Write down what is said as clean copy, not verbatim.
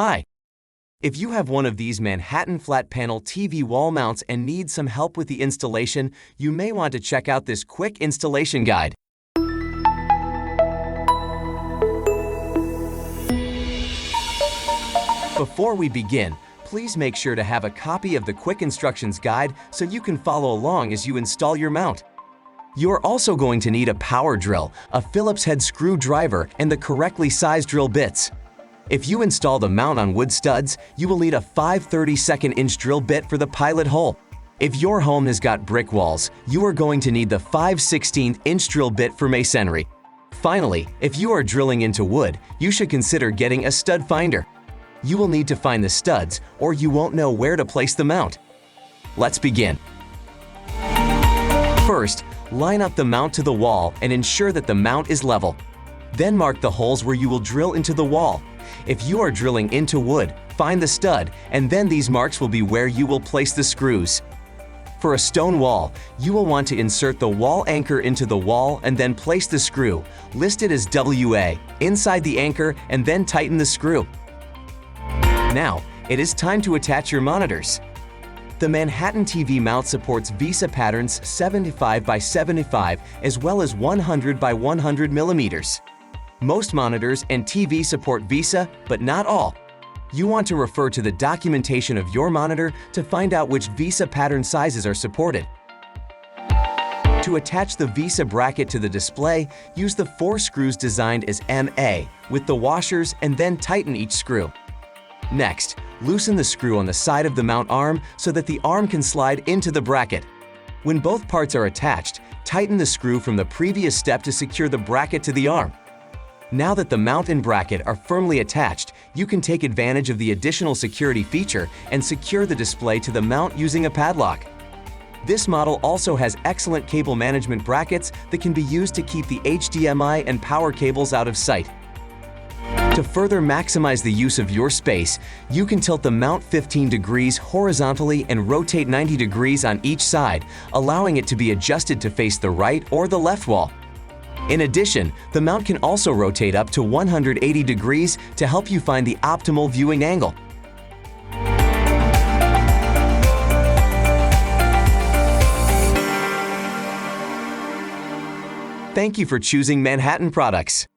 Hi! If you have one of these Manhattan flat panel TV wall mounts and need some help with the installation, you may want to check out this quick installation guide. Before we begin, please make sure to have a copy of the quick instructions guide so you can follow along as you install your mount. You are also going to need a power drill, a Phillips head screwdriver, and the correctly sized drill bits. If you install the mount on wood studs, you will need a 5/32" drill bit for the pilot hole. If your home has got brick walls, you are going to need the 5/16" drill bit for masonry. Finally, if you are drilling into wood, you should consider getting a stud finder. You will need to find the studs, or you won't know where to place the mount. Let's begin. First, line up the mount to the wall and ensure that the mount is level. Then mark the holes where you will drill into the wall. If you are drilling into wood, find the stud, and then these marks will be where you will place the screws. For a stone wall, you will want to insert the wall anchor into the wall and then place the screw, listed as WA, inside the anchor and then tighten the screw. Now, it is time to attach your monitors. The Manhattan TV mount supports VESA patterns 75 by 75 as well as 100 by 100 millimeters. Most monitors and TV support VESA, but not all. You want to refer to the documentation of your monitor to find out which VESA pattern sizes are supported. To attach the VESA bracket to the display, use the 4 screws designed as MA with the washers and then tighten each screw. Next, loosen the screw on the side of the mount arm so that the arm can slide into the bracket. When both parts are attached, tighten the screw from the previous step to secure the bracket to the arm. Now that the mount and bracket are firmly attached, you can take advantage of the additional security feature and secure the display to the mount using a padlock. This model also has excellent cable management brackets that can be used to keep the HDMI and power cables out of sight. To further maximize the use of your space, you can tilt the mount 15 degrees horizontally and rotate 90 degrees on each side, allowing it to be adjusted to face the right or the left wall. In addition, the mount can also rotate up to 180 degrees to help you find the optimal viewing angle. Thank you for choosing Manhattan products.